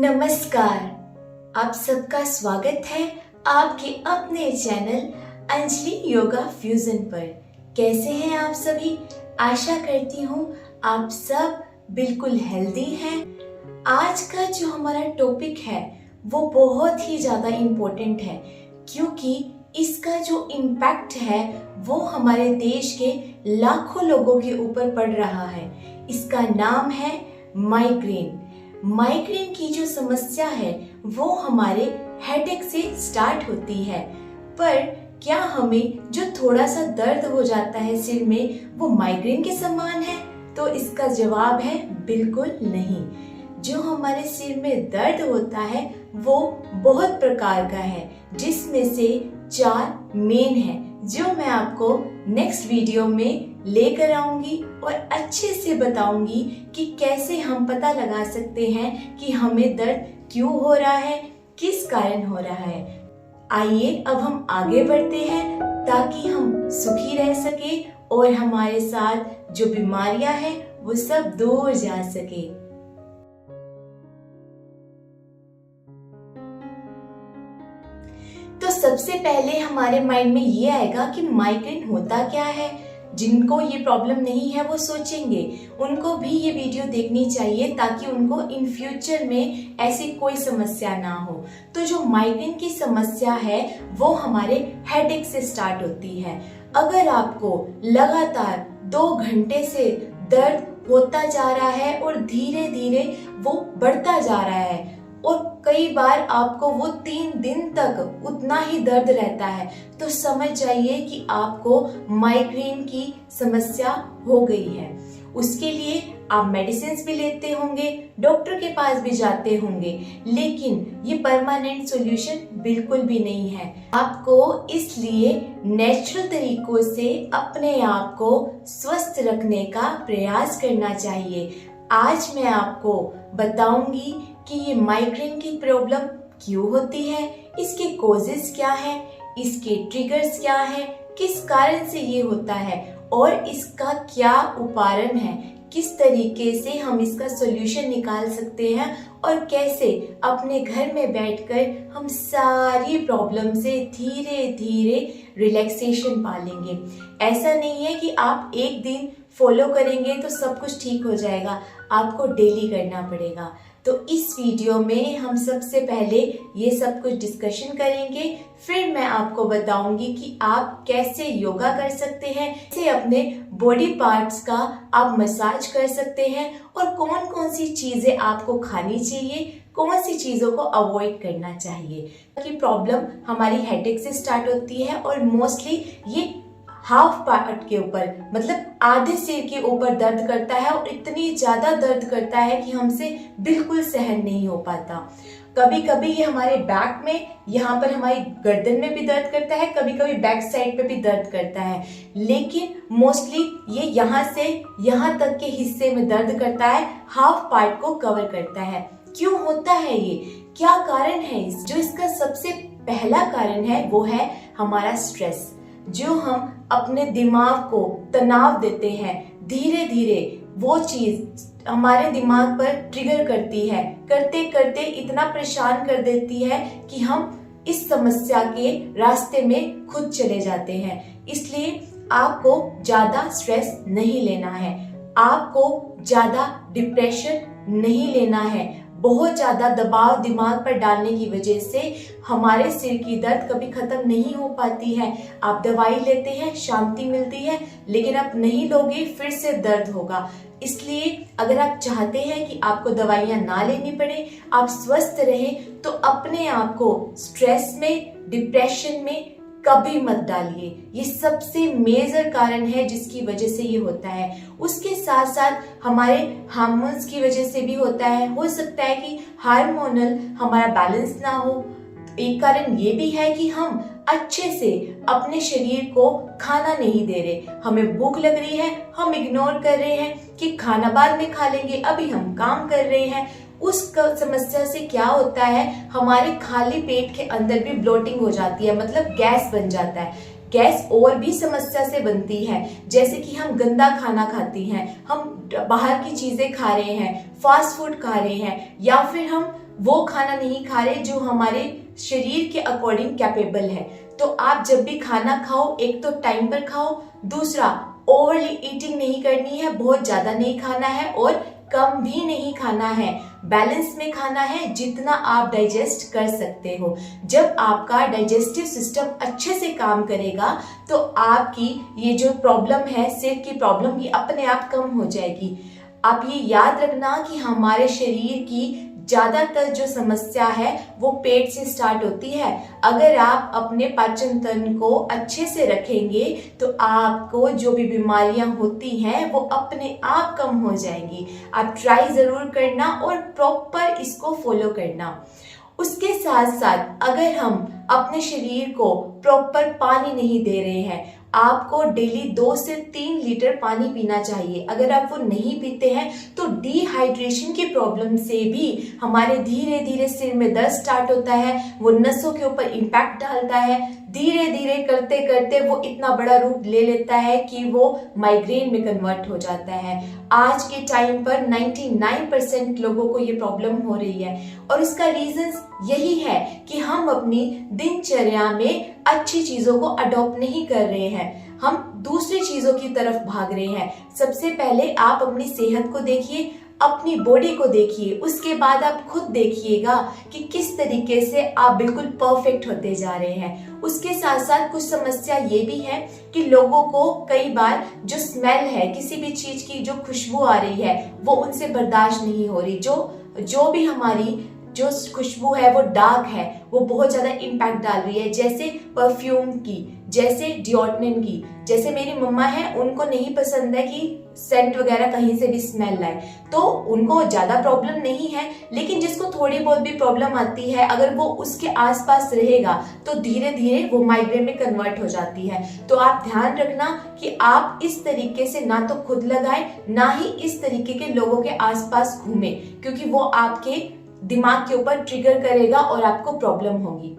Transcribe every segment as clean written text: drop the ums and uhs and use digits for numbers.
नमस्कार, आप सबका स्वागत है आपके अपने चैनल अंजलि योगा फ्यूजन पर। कैसे हैं आप सभी? आशा करती हूँ आप सब बिल्कुल हेल्दी हैं। आज का जो हमारा टॉपिक है वो बहुत ही ज़्यादा इम्पोर्टेंट है, क्योंकि इसका जो इम्पैक्ट है वो हमारे देश के लाखों लोगों के ऊपर पड़ रहा है। इसका नाम है माइग्रेन। माइग्रेन की जो समस्या है वो हमारे हेडेक से स्टार्ट होती है, पर क्या हमें जो थोड़ा सा दर्द हो जाता है सिर में वो माइग्रेन के समान है? तो इसका जवाब है बिल्कुल नहीं। जो हमारे सिर में दर्द होता है वो बहुत प्रकार का है, जिसमें से 4 मेन है जो मैं आपको नेक्स्ट वीडियो में लेकर आऊंगी और अच्छे से बताऊंगी कि कैसे हम पता लगा सकते हैं कि हमें दर्द क्यों हो रहा है, किस कारण हो रहा है। आइए अब हम आगे बढ़ते हैं ताकि हम सुखी रह सके और हमारे साथ जो बीमारियां हैं वो सब दूर जा सके। तो सबसे पहले हमारे माइंड में ये आएगा कि माइग्रेन होता क्या है। जिनको ये प्रॉब्लम नहीं है वो सोचेंगे, उनको भी ये वीडियो देखनी चाहिए ताकि उनको इन फ्यूचर में ऐसी कोई समस्या ना हो। तो जो माइग्रेन की समस्या है वो हमारे हेडेक से स्टार्ट होती है। अगर आपको लगातार 2 घंटे से दर्द होता जा रहा है और धीरे धीरे वो बढ़ता जा रहा है और कई बार आपको वो 3 दिन तक उतना ही दर्द रहता है, तो समझ जाइए कि आपको माइग्रेन की समस्या हो गई है। उसके लिए आप मेडिसिन भी लेते होंगे, डॉक्टर के पास भी जाते होंगे, लेकिन ये परमानेंट सॉल्यूशन बिल्कुल भी नहीं है। आपको इसलिए नेचुरल तरीकों से अपने आप को स्वस्थ रखने का प्रयास करना चाहिए। आज मैं आपको बताऊंगी कि ये माइग्रेन की प्रॉब्लम क्यों होती है, इसके कॉजेस क्या है, इसके ट्रिगर्स क्या है, किस कारण से ये होता है और इसका क्या उपाय है, किस तरीके से हम इसका सॉल्यूशन निकाल सकते हैं और कैसे अपने घर में बैठकर हम सारी प्रॉब्लम से धीरे धीरे रिलैक्सेशन पा लेंगे। ऐसा नहीं है कि आप एक दिन फॉलो करेंगे तो सब कुछ ठीक हो जाएगा, आपको डेली करना पड़ेगा। तो इस वीडियो में हम सबसे पहले ये सब कुछ डिस्कशन करेंगे, फिर मैं आपको बताऊंगी कि आप कैसे योगा कर सकते हैं, कैसे अपने बॉडी पार्ट्स का आप मसाज कर सकते हैं और कौन कौन सी चीजें आपको खानी चाहिए, कौन सी चीजों को अवॉइड करना चाहिए। कि प्रॉब्लम हमारी हेडेक से स्टार्ट होती है और मोस्टली ये हाफ पार्ट के ऊपर, मतलब आधे सिर के ऊपर दर्द करता है और इतनी ज्यादा दर्द करता है कि हमसे बिल्कुल सहन नहीं हो पाता। कभी कभी ये हमारे बैक में, यहाँ पर हमारी गर्दन में भी दर्द करता है, कभी कभी बैक साइड पे भी दर्द करता है, लेकिन मोस्टली ये यहाँ से यहाँ तक के हिस्से में दर्द करता है, हाफ पार्ट को कवर करता है। क्यों होता है ये, क्या कारण है? जो इसका सबसे पहला कारण है वो है हमारा स्ट्रेस। जो हम अपने दिमाग को तनाव देते हैं, धीरे धीरे वो चीज हमारे दिमाग पर ट्रिगर करती है, करते करते इतना परेशान कर देती है कि हम इस समस्या के रास्ते में खुद चले जाते हैं। इसलिए आपको ज्यादा स्ट्रेस नहीं लेना है, आपको ज्यादा डिप्रेशन नहीं लेना है। बहुत ज्यादा दबाव दिमाग पर डालने की वजह से हमारे सिर की दर्द कभी खत्म नहीं हो पाती है। आप दवाई लेते हैं, शांति मिलती है, लेकिन आप नहीं लोगे फिर से दर्द होगा। इसलिए अगर आप चाहते हैं कि आपको दवाइयां ना लेनी पड़े, आप स्वस्थ रहें, तो अपने आप को स्ट्रेस में, डिप्रेशन में कभी मत डालिए। ये सबसे मेजर कारण है जिसकी वजह से ये होता है। उसके साथ साथ हमारे हार्मोन्स की वजह से भी होता है। हो सकता है कि हार्मोनल हमारा बैलेंस ना हो। एक कारण ये भी है कि हम अच्छे से अपने शरीर को खाना नहीं दे रहे। हमें भूख लग रही है, हम इग्नोर कर रहे हैं कि खाना बाद में खा लेंगे, अभी हम काम कर रहे हैं। उस समस्या से क्या होता है, हमारे खाली पेट के अंदर भी ब्लोटिंग हो जाती है, मतलब गैस बन जाता है। गैस और भी समस्या से बनती है, जैसे कि हम गंदा खाना खाते हैं, हम बाहर की चीजें खा रहे हैं, फास्ट फूड खा रहे हैं, या फिर हम वो खाना नहीं खा रहे जो हमारे शरीर के अकॉर्डिंग कैपेबल है। तो आप जब भी खाना खाओ, एक तो टाइम पर खाओ, दूसरा ओवरली ईटिंग नहीं करनी है, बहुत ज्यादा नहीं खाना है और कम भी नहीं खाना है, बैलेंस में खाना है जितना आप डाइजेस्ट कर सकते हो। जब आपका डाइजेस्टिव सिस्टम अच्छे से काम करेगा तो आपकी ये जो प्रॉब्लम है, सेहत की प्रॉब्लम, ये अपने आप कम हो जाएगी। आप ये याद रखना कि हमारे शरीर की ज्यादातर जो समस्या है वो पेट से स्टार्ट होती है। अगर आप अपने पाचन तंत्र को अच्छे से रखेंगे तो आपको जो भी बीमारियां होती हैं वो अपने आप कम हो जाएंगी। आप ट्राई जरूर करना और प्रॉपर इसको फॉलो करना। उसके साथ साथ अगर हम अपने शरीर को प्रॉपर पानी नहीं दे रहे हैं, आपको डेली 2 से 3 लीटर पानी पीना चाहिए। अगर आप वो नहीं पीते हैं तो डिहाइड्रेशन की प्रॉब्लम से भी हमारे धीरे धीरे सिर में दर्द स्टार्ट होता है, वो नसों के ऊपर इम्पैक्ट डालता है, धीरे धीरे करते करते वो इतना बड़ा रूप ले लेता है कि वो माइग्रेन में कन्वर्ट हो जाता है। आज के टाइम पर 99% लोगों को ये प्रॉब्लम हो रही है और इसका रीजन यही है कि हम अपनी दिनचर्या में अच्छी चीजों को अडॉप्ट नहीं कर रहे हैं, हम दूसरी चीजों की तरफ भाग रहे हैं। सबसे पहले आप अपनी सेहत को देखिए, अपनी बॉडी को देखिए, उसके बाद आप खुद देखिएगा कि किस तरीके से आप बिल्कुल परफेक्ट होते जा रहे हैं। उसके साथ साथ कुछ समस्या ये भी है कि लोगों को कई बार जो स्मेल है, किसी भी चीज की जो खुशबू आ रही है वो उनसे बर्दाश्त नहीं हो रही। जो भी हमारी जो खुशबू है वो डार्क है, वो बहुत ज्यादा इम्पैक्ट डाल रही है, जैसे परफ्यूम की, जैसे डिओड्रेंट की। जैसे मेरी मम्मा है, उनको नहीं पसंद है कि सेंट वगैरह कहीं से भी स्मेल लाए, तो उनको ज्यादा प्रॉब्लम नहीं है। लेकिन जिसको थोड़ी बहुत भी प्रॉब्लम आती है, अगर वो उसके आसपास रहेगा तो धीरे धीरे वो माइग्रेन में कन्वर्ट हो जाती है। तो आप ध्यान रखना कि आप इस तरीके से ना तो खुद लगाएं, ना ही इस तरीके के लोगों के आसपास घूमें, क्योंकि वो आपके दिमाग के ऊपर ट्रिगर करेगा और आपको प्रॉब्लम होगी।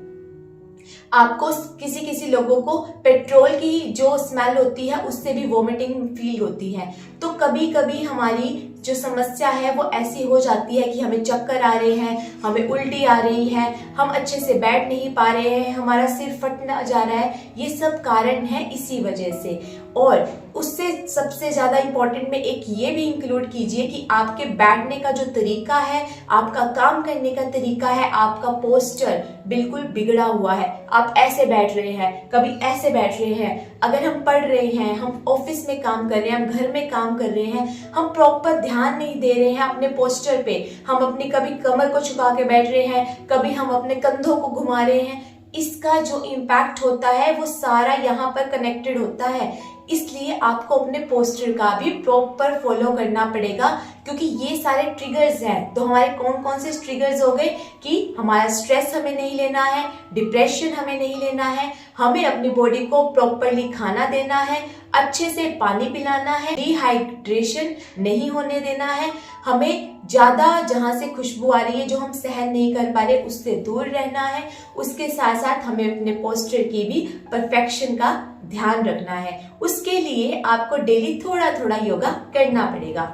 आपको किसी लोगों को पेट्रोल की जो स्मेल होती है उससे भी वोमिटिंग फील होती है। तो कभी कभी हमारी जो समस्या है वो ऐसी हो जाती है कि हमें चक्कर आ रहे हैं, हमें उल्टी आ रही है, हम अच्छे से बैठ नहीं पा रहे हैं, हमारा सिर फटना जा रहा है। ये सब कारण है इसी वजह से। और उससे सबसे ज्यादा इंपॉर्टेंट में एक ये भी इंक्लूड कीजिए कि आपके बैठने का जो तरीका है, आपका काम करने का तरीका है, आपका पोस्चर बिल्कुल बिगड़ा हुआ है। आप ऐसे बैठ रहे हैं, कभी ऐसे बैठ रहे हैं। अगर हम पढ़ रहे हैं, हम ऑफिस में काम कर रहे हैं, हम घर में काम कर रहे हैं, हम प्रॉपर ध्यान नहीं दे रहे हैं अपने पोस्चर पे। हम अपनी कभी कमर को झुका के बैठ रहे हैं, कभी हम अपने कंधों को घुमा रहे हैं। इसका जो इम्पैक्ट होता है वो सारा यहाँ पर कनेक्टेड होता है। इसलिए आपको अपने पोस्चर का भी प्रॉपर फॉलो करना पड़ेगा, क्योंकि ये सारे ट्रिगर्स हैं। तो हमारे कौन कौन से ट्रिगर्स हो गए कि हमारा स्ट्रेस हमें नहीं लेना है, डिप्रेशन हमें नहीं लेना है, हमें अपनी बॉडी को प्रॉपरली खाना देना है, अच्छे से पानी पिलाना है, डिहाइड्रेशन नहीं होने देना है, हमें ज्यादा जहां से खुशबू आ रही है जो हम सहन नहीं कर पा रहे उससे दूर रहना है। उसके साथ साथ हमें अपने पोस्चर की भी परफेक्शन का ध्यान रखना है। उसके लिए आपको डेली थोड़ा थोड़ा योगा करना पड़ेगा।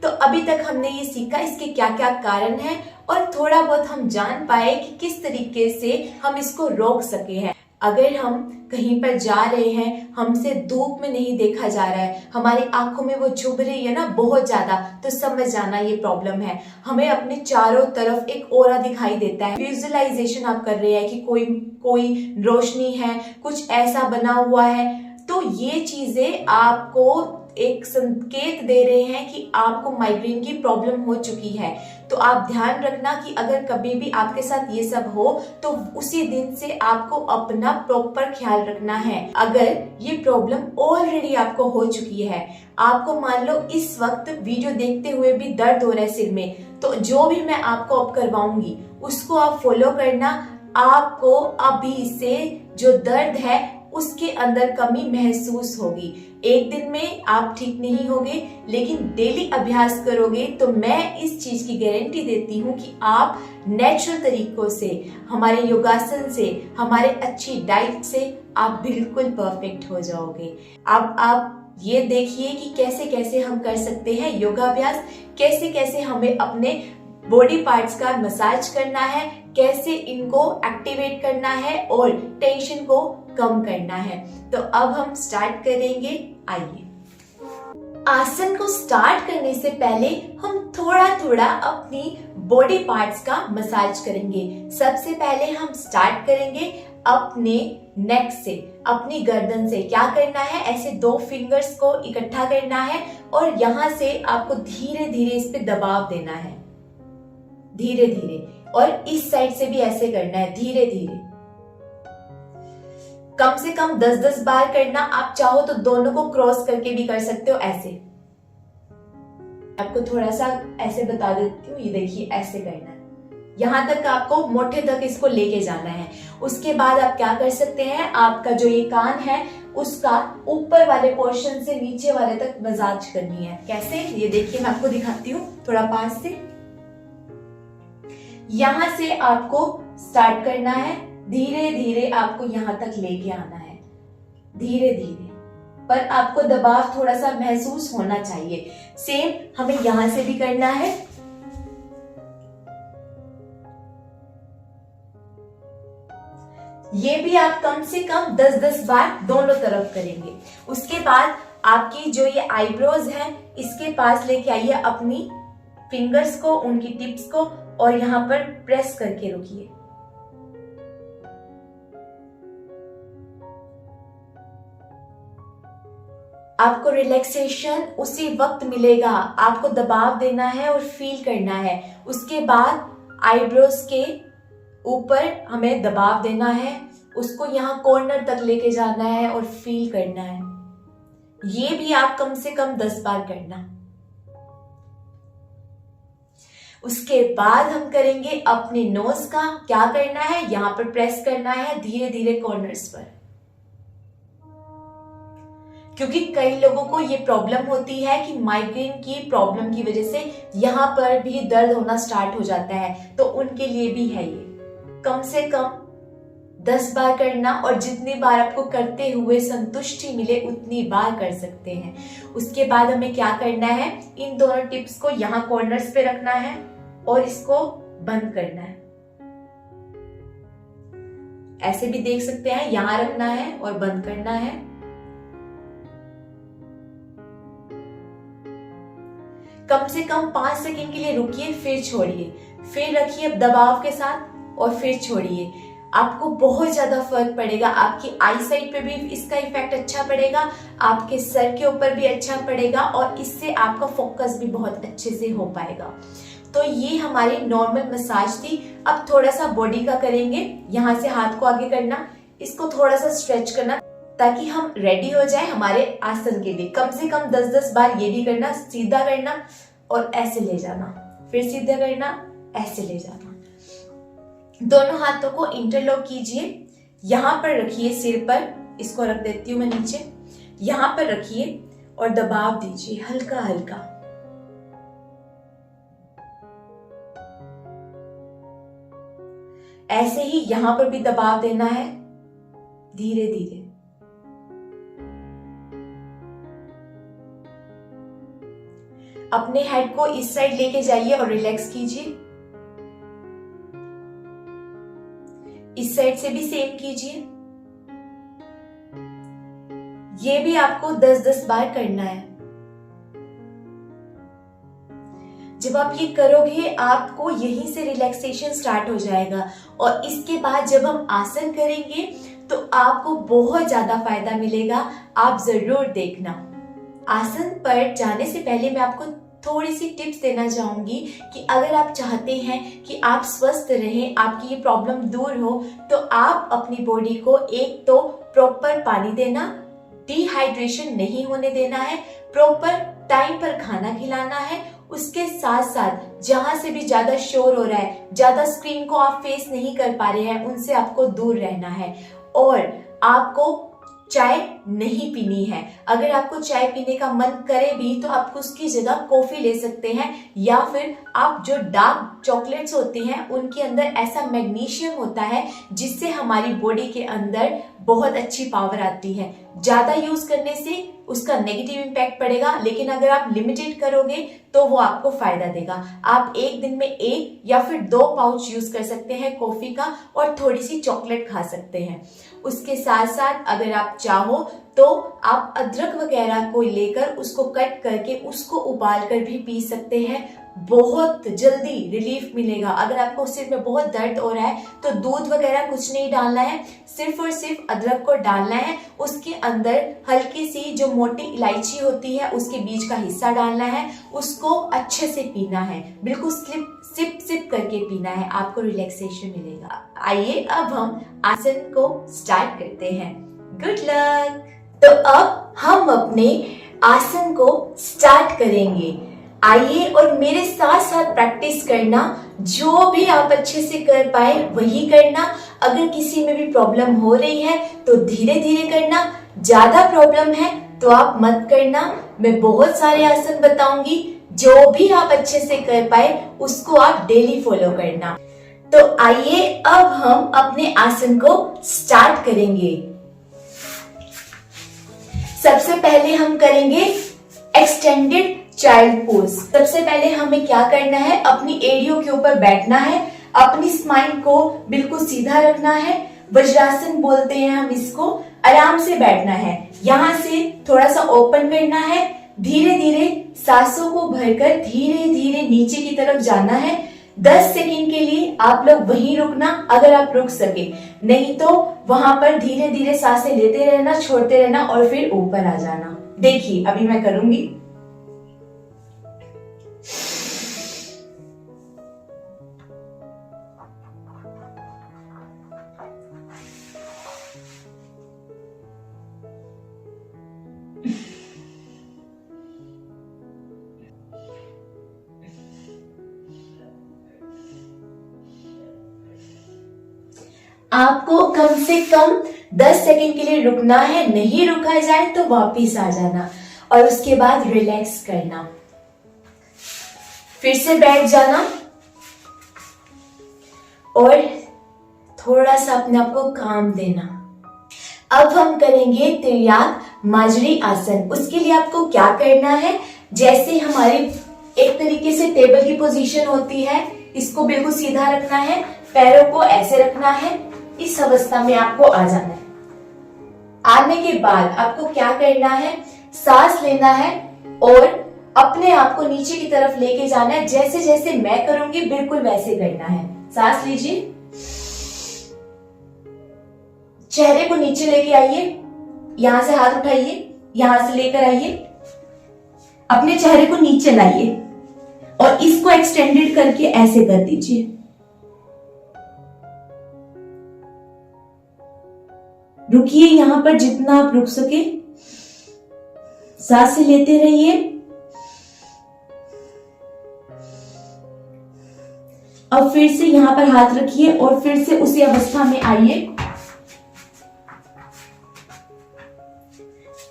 तो अभी तक हमने ये सीखा इसके क्या क्या कारण हैं और थोड़ा बहुत हम जान पाए कि किस तरीके से हम इसको रोक सके हैं। अगर हम कहीं पर जा रहे हैं, हमसे धूप में नहीं देखा जा रहा है, हमारी आंखों में वो चुभ रही है ना बहुत ज्यादा, तो समझ जाना ये प्रॉब्लम है। हमें अपने चारों तरफ एक ऑरा दिखाई देता है, विजुअलाइजेशन आप कर रहे हैं कि कोई रोशनी है, कुछ ऐसा बना हुआ है, तो ये चीजें आपको एक संकेत दे रहे हैं कि आपको माइग्रेन की प्रॉब्लम हो चुकी है। तो आप ध्यान रखना कि अगर कभी भी आपके साथ ये सब हो तो उसी दिन से आपको अपना प्रॉपर ख्याल रखना है। अगर ये प्रॉब्लम ऑलरेडी आपको हो चुकी है, आपको मान लो इस वक्त वीडियो देखते हुए भी दर्द हो रहा है सिर में, तो जो भी मैं आपको अब करवाऊंगी उसको आप फॉलो करना। आपको अभी से जो दर्द है उसके अंदर कमी महसूस होगी। एक दिन में आप ठीक नहीं होगे, लेकिन डेली अभ्यास करोगे तो मैं इस चीज की गारंटी देती हूँ कि आप नेचुरल तरीकों से, हमारे योगासन से, हमारे अच्छी डाइट से आप बिल्कुल परफेक्ट हो जाओगे। अब आप ये देखिए कि कैसे कैसे हम कर सकते हैं योगाभ्यास, कैसे कैसे हमें अपने बॉडी पार्ट्स का मसाज करना है, कैसे इनको एक्टिवेट करना है और टेंशन को कम करना है। तो अब हम स्टार्ट करेंगे। आइए, आसन को स्टार्ट करने से पहले हम थोड़ा थोड़ा अपनी बॉडी पार्ट्स का मसाज करेंगे। सबसे पहले हम स्टार्ट करेंगे अपने नेक से, अपनी गर्दन से। क्या करना है, ऐसे 2 फिंगर्स को इकट्ठा करना है और यहाँ से आपको धीरे धीरे इस पे दबाव देना है, धीरे धीरे। और इस साइड से भी ऐसे करना है, धीरे धीरे। कम से कम 10-10 बार करना। आप चाहो तो दोनों को क्रॉस करके भी कर सकते हो, ऐसे। आपको थोड़ा सा ऐसे बता देती हूँ, ये देखिए ऐसे करना है। यहां तक आपको मोटे तक इसको लेके जाना है। उसके बाद आप क्या कर सकते हैं, आपका जो ये कान है उसका ऊपर वाले पोर्शन से नीचे वाले तक मसाज करनी है। कैसे, ये देखिए मैं आपको दिखाती हूँ थोड़ा पास से। यहां से आपको स्टार्ट करना है, धीरे धीरे आपको यहां तक लेके आना है, धीरे धीरे। पर आपको दबाव थोड़ा सा महसूस होना चाहिए। सेम हमें यहां से भी करना है। ये भी आप कम से कम 10-10 बार दोनों तरफ करेंगे। उसके बाद आपकी जो ये आईब्रोज है इसके पास लेके आइए अपनी फिंगर्स को, उनकी टिप्स को, और यहां पर प्रेस करके रुकिए। आपको रिलैक्सेशन उसी वक्त मिलेगा। आपको दबाव देना है और फील करना है। उसके बाद आईब्रोज के ऊपर हमें दबाव देना है, उसको यहाँ कॉर्नर तक लेके जाना है और फील करना है। ये भी आप कम से कम 10 बार करना। उसके बाद हम करेंगे अपने नोज का। क्या करना है, यहाँ पर प्रेस करना है धीरे धीरे कॉर्नर्स पर, क्योंकि कई लोगों को ये प्रॉब्लम होती है कि माइग्रेन की प्रॉब्लम की वजह से यहाँ पर भी दर्द होना स्टार्ट हो जाता है। तो उनके लिए भी है ये। कम से कम 10 बार करना, और जितनी बार आपको करते हुए संतुष्टि मिले उतनी बार कर सकते हैं। उसके बाद हमें क्या करना है, इन दोनों टिप्स को यहाँ कॉर्नर्स पे रखना है और इसको बंद करना है। ऐसे भी देख सकते हैं, यहां रखना है और बंद करना है। कम से कम 5 सेकंड के लिए रुकिए, फिर छोड़िए, फिर रखिए दबाव के साथ और फिर छोड़िए। आपको बहुत ज्यादा फर्क पड़ेगा। आपकी आई साइड पे भी इसका इफेक्ट अच्छा पड़ेगा, आपके सर के ऊपर भी अच्छा पड़ेगा, और इससे आपका फोकस भी बहुत अच्छे से हो पाएगा। तो ये हमारी नॉर्मल मसाज थी। अब थोड़ा सा बॉडी का करेंगे। यहाँ से हाथ को आगे करना, इसको थोड़ा सा स्ट्रेच करना ताकि हम रेडी हो जाए हमारे आसन के लिए। कम से कम 10-10 बार ये भी करना। सीधा करना और ऐसे ले जाना, फिर सीधा करना, ऐसे ले जाना। दोनों हाथों को इंटरलॉक कीजिए। यहां पर रखिए, सिर पर, इसको रख देती हूं मैं नीचे। यहां पर रखिए और दबाव दीजिए हल्का हल्का। ऐसे ही यहां पर भी दबाव देना है, धीरे धीरे। अपने हेड को इस साइड लेके जाइए और रिलैक्स कीजिए। इस साइड से भी सेम कीजिए। ये भी आपको 10-10 बार करना है। जब आप ये करोगे आपको यहीं से रिलैक्सेशन स्टार्ट हो जाएगा, और इसके बाद जब हम आसन करेंगे तो आपको बहुत ज्यादा फायदा मिलेगा। आप जरूर देखना। आसन पर जाने से पहले मैं आपको थोड़ी सी टिप्स देना चाहूंगी कि अगर आप चाहते हैं कि आप स्वस्थ रहें, आपकी ये प्रॉब्लम दूर हो, तो आप अपनी बॉडी को एक तो प्रॉपर पानी देना, डिहाइड्रेशन नहीं होने देना है, प्रॉपर टाइम पर खाना खिलाना है। उसके साथ साथ जहां से भी ज्यादा शोर हो रहा है, ज्यादा स्क्रीन को आप फेस नहीं कर पा रहे हैं, उनसे आपको दूर रहना है। और आपको चाय नहीं पीनी है। अगर आपको चाय पीने का मन करे भी तो आप उसकी जगह कॉफी ले सकते हैं, या फिर आप जो डार्क चॉकलेट्स होती हैं उनके अंदर ऐसा मैग्नीशियम होता है जिससे हमारी बॉडी के अंदर बहुत अच्छी पावर आती है। ज्यादा यूज करने से उसका नेगेटिव इम्पैक्ट पड़ेगा, लेकिन अगर आप लिमिटेड करोगे तो वो आपको फायदा देगा। आप एक दिन में 1 या फिर 2 पाउच यूज कर सकते हैं कॉफी का, और थोड़ी सी चॉकलेट खा सकते हैं। उसके साथ साथ अगर आप चाहो तो आप अदरक वगैरह को लेकर उसको कट करके उसको उबाल कर भी पी सकते हैं। बहुत जल्दी रिलीफ मिलेगा। अगर आपको सिर में बहुत दर्द हो रहा है तो दूध वगैरह कुछ नहीं डालना है, सिर्फ और सिर्फ अदरक को डालना है। उसके अंदर हल्की सी जो मोटी इलायची होती है उसके बीज का हिस्सा डालना है, उसको अच्छे से पीना है, बिल्कुल सिप सिप करके पीना है, आपको रिलैक्सेशन मिलेगा। आइए अब हम आसन को स्टार्ट करते हैं। Good luck. तो अब हम अपने आसन को स्टार्ट करेंगे। आइए और मेरे साथ साथ प्रैक्टिस करना। जो भी आप अच्छे से कर पाए वही करना। अगर किसी में भी प्रॉब्लम हो रही है तो धीरे धीरे करना, ज्यादा प्रॉब्लम है तो आप मत करना। मैं बहुत सारे आसन बताऊंगी, जो भी आप अच्छे से कर पाए उसको आप डेली फॉलो करना। तो आइए अब हम अपने आसन को स्टार्ट करेंगे। सबसे पहले हम करेंगे एक्सटेंडेड चाइल्ड पोज। सबसे पहले हमें क्या करना है, अपनी एड़ियों के ऊपर बैठना है, अपनी स्पाइन को बिल्कुल सीधा रखना है। वज्रासन बोलते हैं हम इसको। आराम से बैठना है, यहाँ से थोड़ा सा ओपन करना है, धीरे धीरे सांसों को भरकर धीरे धीरे नीचे की तरफ जाना है। 10 सेकंड के लिए आप लोग वहीं रुकना, अगर आप रुक सके, नहीं तो वहां पर धीरे धीरे सांसें लेते रहना, छोड़ते रहना और फिर ऊपर आ जाना। देखिए अभी मैं करूंगी। आपको कम से कम 10 सेकंड के लिए रुकना है, नहीं रुका जाए तो वापिस आ जाना और उसके बाद रिलैक्स करना। फिर से बैठ जाना और थोड़ा सा अपने आप को काम देना। अब हम करेंगे त्रियाक माजरी आसन। उसके लिए आपको क्या करना है, जैसे हमारी एक तरीके से टेबल की पोजीशन होती है, इसको बिल्कुल सीधा रखना है, पैरों को ऐसे रखना है, इस अवस्था में आपको आ जाना है। आने के बाद आपको क्या करना है, सांस लेना है और अपने आप को नीचे की तरफ लेके जाना है। जैसे जैसे मैं करूंगी बिल्कुल वैसे करना है। सांस लीजिए, चेहरे को नीचे लेके आइए, यहां से हाथ उठाइए, यहां से लेकर आइए, अपने चेहरे को नीचे लाइए और इसको एक्सटेंडेड करके ऐसे कर दीजिए। रुकिए यहां पर जितना आप रुक सके, सांसें लेते रहिए। अब फिर से यहां पर हाथ रखिए और फिर से उसी अवस्था में आइए।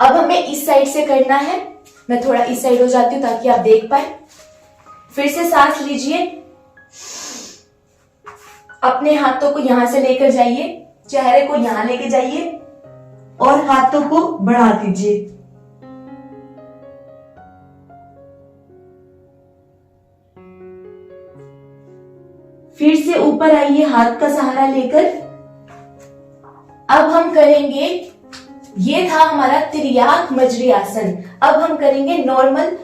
अब हमें इस साइड से करना है, मैं थोड़ा इस साइड हो जाती हूं ताकि आप देख पाए। फिर से सांस लीजिए, अपने हाथों को यहां से लेकर जाइए, चेहरे को यहां लेके जाइए और हाथों को बढ़ा दीजिए। फिर से ऊपर आइए हाथ का सहारा लेकर। अब हम करेंगे, ये था हमारा त्रियाक मजरी आसन। अब हम करेंगे नॉर्मल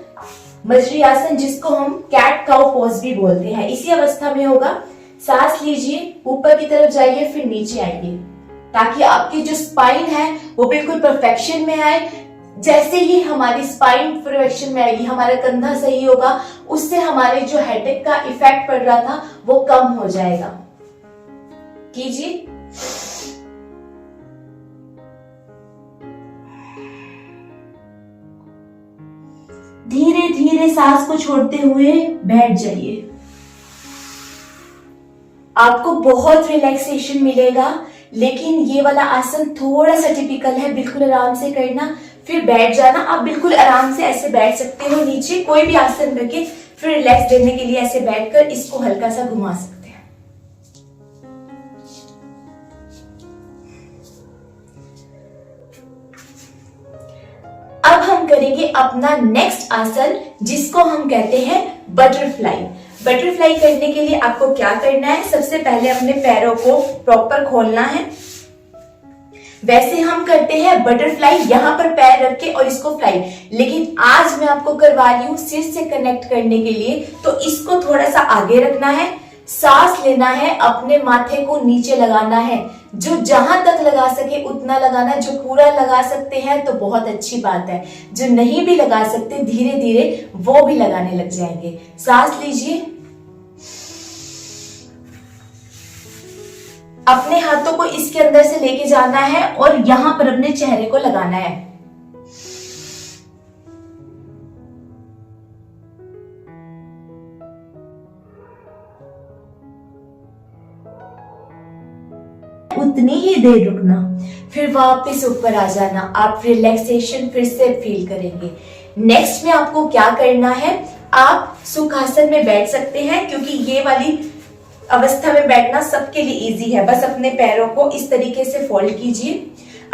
मजरी आसन, जिसको हम कैट काउ पोज भी बोलते हैं। इसी अवस्था में होगा। सांस लीजिए, ऊपर की तरफ जाइए, फिर नीचे आइए, ताकि आपकी जो स्पाइन है वो बिल्कुल परफेक्शन में आए। जैसे ही हमारी स्पाइन परफेक्शन में आएगी, हमारा कंधा सही होगा, उससे हमारे जो हेडेक का इफेक्ट पड़ रहा था वो कम हो जाएगा। कीजिए। धीरे धीरे सांस को छोड़ते हुए बैठ जाइए। आपको बहुत रिलैक्सेशन मिलेगा। लेकिन ये वाला आसन थोड़ा सा टिपिकल है, बिल्कुल आराम से करना, फिर बैठ जाना। आप बिल्कुल आराम से ऐसे बैठ सकते हो नीचे, कोई भी आसन करके फिर रिलैक्स देने के लिए ऐसे बैठकर इसको हल्का सा घुमा सकते हैं। अब हम करेंगे अपना नेक्स्ट आसन, जिसको हम कहते हैं बटरफ्लाई। बटरफ्लाई करने के लिए आपको क्या करना है, सबसे पहले अपने पैरों को प्रॉपर खोलना है। वैसे हम करते हैं बटरफ्लाई, यहां पर पैर रख के और इसको फ्लाई, लेकिन आज मैं आपको करवा रही हूं सिर से कनेक्ट करने के लिए, तो इसको थोड़ा सा आगे रखना है, सांस लेना है, अपने माथे को नीचे लगाना है, जो जहां तक लगा सके उतना लगाना। जो पूरा लगा सकते हैं तो बहुत अच्छी बात है, जो नहीं भी लगा सकते धीरे धीरे वो भी लगाने लग जाएंगे। सांस लीजिए, अपने हाथों को इसके अंदर से लेके जाना है और यहां पर अपने चेहरे को लगाना है। उतनी ही देर रुकना, फिर वापस ऊपर आ जाना। आप रिलैक्सेशन फिर से फील करेंगे। नेक्स्ट में आपको क्या करना है, आप सुखासन में बैठ सकते हैं, क्योंकि ये वाली अवस्था में बैठना सबके लिए इजी है। बस अपने पैरों को इस तरीके से फोल्ड कीजिए।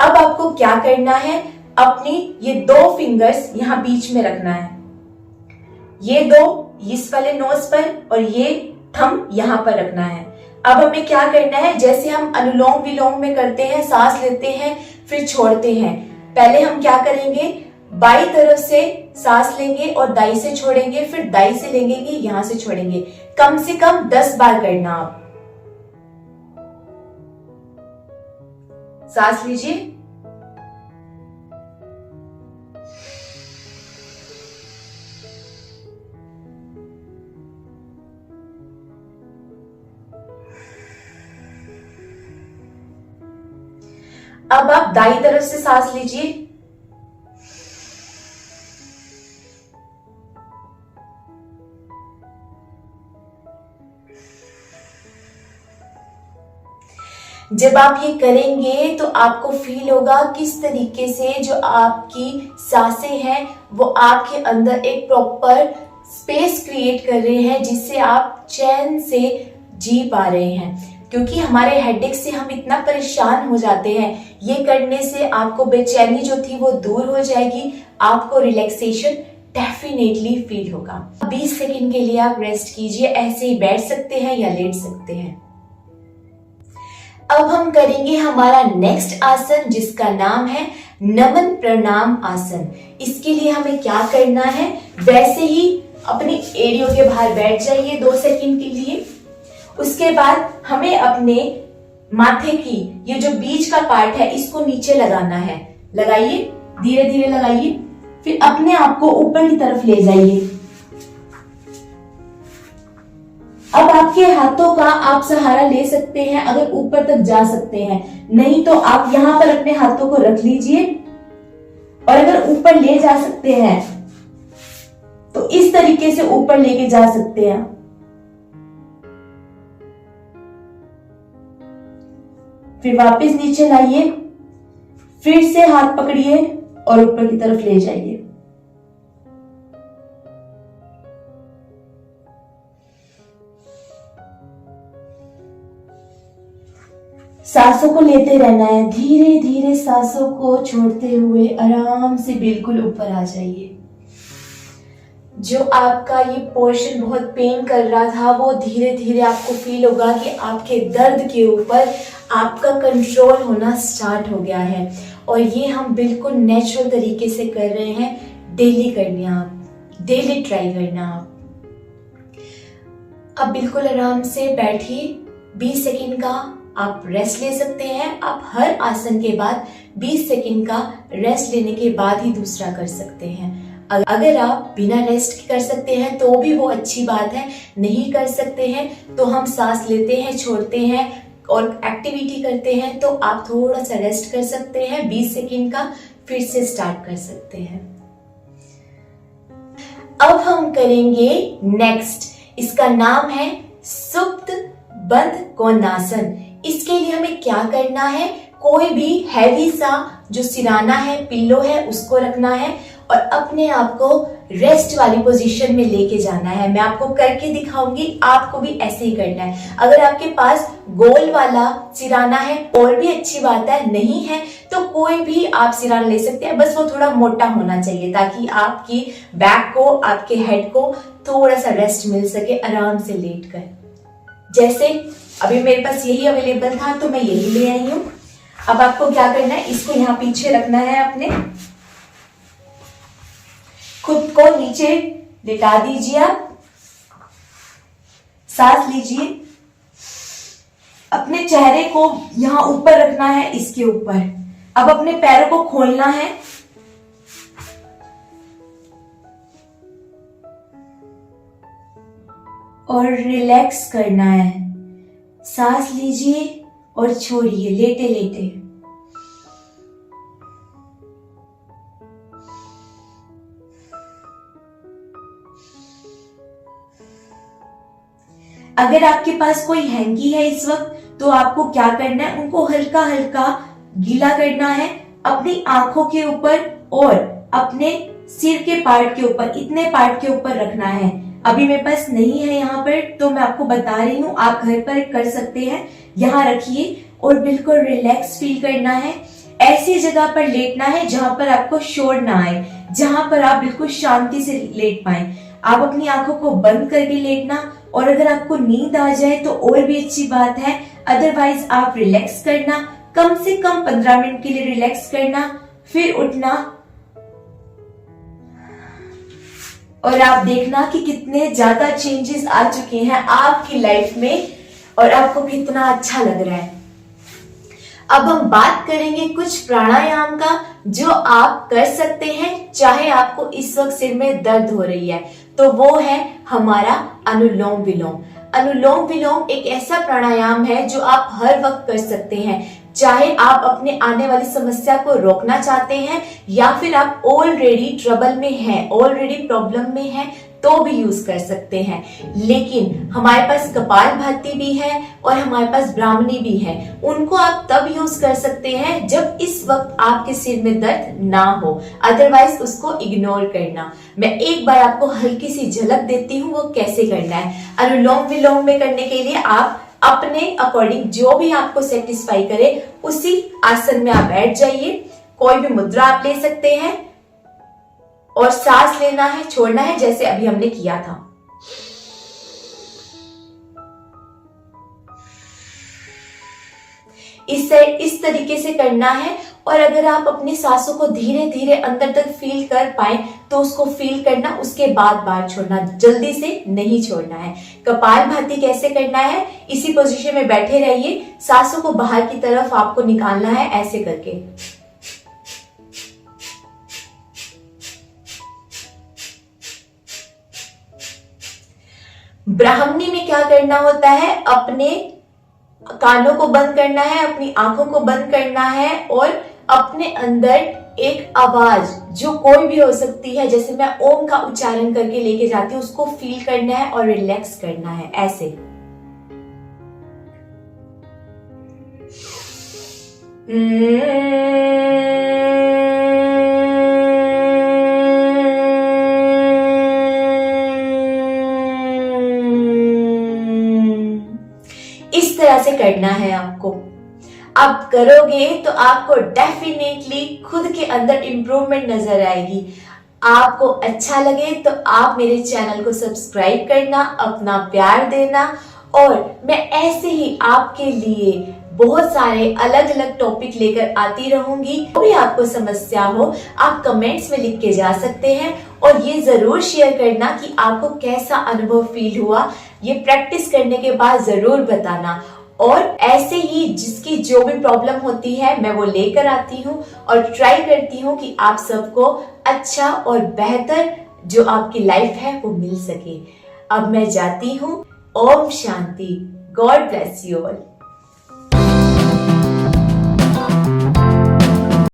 अब आपको क्या करना है, अपनी ये 2 फिंगर्स यहां बीच में रखना है, ये 2 इस वाले नोज पर और ये थंब यहां पर रखना है। अब हमें क्या करना है, जैसे हम अनुलोम विलोम में करते हैं, सांस लेते हैं फिर छोड़ते हैं, पहले हम क्या करेंगे, बाई तरफ से सांस लेंगे और दाई से छोड़ेंगे, फिर दाई से लेंगे, यहां से छोड़ेंगे। कम से कम 10 बार करना। आप सांस लीजिए, अब आप दाई तरफ से सांस लीजिए, जब आप ये करेंगे तो आपको फील होगा किस तरीके से जो आपकी सांसें हैं वो आपके अंदर एक प्रॉपर स्पेस क्रिएट कर रहे हैं, जिससे आप चैन से जी पा रहे हैं। क्योंकि हमारे हेडेक से हम इतना परेशान हो जाते हैं, ये करने से आपको बेचैनी जो थी वो दूर हो जाएगी, आपको रिलैक्सेशन डेफिनेटली फील होगा। 20 सेकंड के लिए आप रेस्ट कीजिए, ऐसे ही बैठ सकते हैं या लेट सकते हैं। अब हम करेंगे हमारा नेक्स्ट आसन, जिसका नाम है नमन प्रणाम आसन। इसके लिए हमें क्या करना है, वैसे ही अपनी एड़ियों के बाहर बैठ जाइए 2 सेकंड के लिए। उसके बाद हमें अपने माथे की ये जो बीच का पार्ट है इसको नीचे लगाना है। लगाइए, धीरे धीरे लगाइए, फिर अपने आप को ऊपर की तरफ ले जाइए। अब आपके हाथों का आप सहारा ले सकते हैं, अगर ऊपर तक जा सकते हैं, नहीं तो आप यहां पर अपने हाथों को रख लीजिए, और अगर ऊपर ले जा सकते हैं तो इस तरीके से ऊपर लेके जा सकते हैं। फिर वापस नीचे लाइए, फिर से हाथ पकड़िए और ऊपर की तरफ ले जाइए। सांसों को लेते रहना है, धीरे धीरे सांसों को छोड़ते हुए आराम से बिल्कुल ऊपर आ जाइए। जो आपका ये पोर्शन बहुत पेन कर रहा था वो धीरे धीरे आपको फील होगा कि आपके दर्द के ऊपर आपका कंट्रोल होना स्टार्ट हो गया है। और ये हम बिल्कुल नेचुरल तरीके से कर रहे हैं। डेली करना आप, डेली ट्राई करना आप। अब बिल्कुल आराम से बैठिए, 20 सेकंड का आप रेस्ट ले सकते हैं। आप हर आसन के बाद 20 सेकंड का रेस्ट लेने के बाद ही दूसरा कर सकते हैं। अगर आप बिना रेस्ट कर सकते हैं तो भी वो अच्छी बात है, नहीं कर सकते हैं तो हम सांस लेते हैं, छोड़ते हैं और एक्टिविटी करते हैं, तो आप थोड़ा सा रेस्ट कर सकते हैं 20 सेकंड का, फिर से स्टार्ट कर सकते हैं। अब हम करेंगे नेक्स्ट, इसका नाम है सुप्त बंध कोणासन। इसके लिए हमें क्या करना है, कोई भी हैवी सा जो सिराना है, पिल्लो है, उसको रखना है और अपने आप को रेस्ट वाली पोजीशन में लेके जाना है। मैं आपको करके दिखाऊंगी, आपको भी ऐसे ही करना है। अगर आपके पास गोल वाला सिराना है और भी अच्छी बात है, नहीं है तो कोई भी आप सिराना ले सकते हैं, बस वो थोड़ा मोटा होना चाहिए ताकि आपकी बैक को, आपके हेड को थोड़ा सा रेस्ट मिल सके आराम से लेट कर। जैसे अभी मेरे पास यही अवेलेबल था तो मैं यही ले आई हूं। अब आपको क्या करना है, इसको यहाँ पीछे रखना है, अपने खुद को नीचे लिटा दीजिए, आप सांस लीजिए, अपने चेहरे को यहां ऊपर रखना है, इसके ऊपर। अब अपने पैरों को खोलना है और रिलैक्स करना है। सांस लीजिए और छोड़िए लेटे लेटे। अगर आपके पास कोई हैंकी है इस वक्त तो आपको क्या करना है, उनको हल्का हल्का गीला करना है अपनी आंखों के ऊपर और अपने सिर के पार्ट के ऊपर, इतने पार्ट के ऊपर रखना है। अभी मेरे पास नहीं है यहाँ पर तो मैं आपको बता रही हूँ, आप घर पर कर सकते हैं। यहाँ रखिए और बिल्कुल रिलैक्स फील करना है। ऐसी जगह पर लेटना है जहां पर आपको शोर ना आए, जहां पर आप बिल्कुल शांति से लेट पाए। आप अपनी आंखों को बंद करके लेटना और अगर आपको नींद आ जाए तो और भी अच्छी बात है, अदरवाइज आप रिलैक्स करना, कम से कम 15 मिनट के लिए रिलैक्स करना, फिर उठना और आप देखना कि कितने ज्यादा चेंजेस आ चुके हैं आपकी लाइफ में और आपको कितना अच्छा लग रहा है। अब हम बात करेंगे कुछ प्राणायाम का जो आप कर सकते हैं चाहे आपको इस वक्त सिर में दर्द हो रही है, तो वो है हमारा अनुलोम विलोम। अनुलोम विलोम एक ऐसा प्राणायाम है जो आप हर वक्त कर सकते हैं, चाहे आप अपने आने वाली समस्या को रोकना चाहते हैं या फिर आप ऑलरेडी ट्रबल में हैं, ऑलरेडी प्रॉब्लम में हैं तो भी यूज कर सकते हैं। लेकिन हमारे पास कपालभाति भी है और हमारे पास ब्राह्मणी भी है, उनको आप तब यूज कर सकते हैं जब इस वक्त आपके सिर में दर्द ना हो, अदरवाइज उसको इग्नोर करना। मैं एक बार आपको हल्की सी झलक देती हूँ वो कैसे करना है। अनुलोम विलोम में करने के लिए आप अपने अकॉर्डिंग जो भी आपको सेटिस्फाई करे उसी आसन में आप बैठ जाइए। कोई भी मुद्रा आप ले सकते हैं और सांस लेना है, छोड़ना है जैसे अभी हमने किया था। इस तरीके से करना है और अगर आप अपनी सांसों को धीरे धीरे अंदर तक फील कर पाए तो उसको फील करना, उसके बाद बाहर छोड़ना, जल्दी से नहीं छोड़ना है। कपालभाति कैसे करना है, इसी पोजीशन में बैठे रहिए, सांसों को बाहर की तरफ आपको निकालना है ऐसे करके। ब्राह्मणी में क्या करना होता है, अपने कानों को बंद करना है, अपनी आंखों को बंद करना है और अपने अंदर एक आवाज जो कोई भी हो सकती है, जैसे मैं ओम का उच्चारण करके लेके जाती हूँ, उसको फील करना है और रिलैक्स करना है ऐसे। इस तरह से करना है आपको। आप करोगे तो आपको डेफिनेटली खुद के अंदर इंप्रूवमेंट नजर आएगी। आपको अच्छा लगे तो आप मेरे चैनल को सब्सक्राइब करना, अपना प्यार देना और मैं ऐसे ही आपके लिए बहुत सारे अलग अलग टॉपिक लेकर आती रहूंगी। कोई आपको समस्या हो आप कमेंट्स में लिख के जा सकते हैं और ये जरूर शेयर करना कि आपको कैसा अनुभव फील हुआ। ये प्रैक्टिस करने के बाद जरूर बताना और ऐसे ही जिसकी जो भी प्रॉब्लम होती है मैं वो लेकर आती हूँ और ट्राई करती हूँ कि आप सबको अच्छा और बेहतर जो आपकी लाइफ है वो मिल सके। अब मैं जाती हूँ। ओम शांति। God bless you all.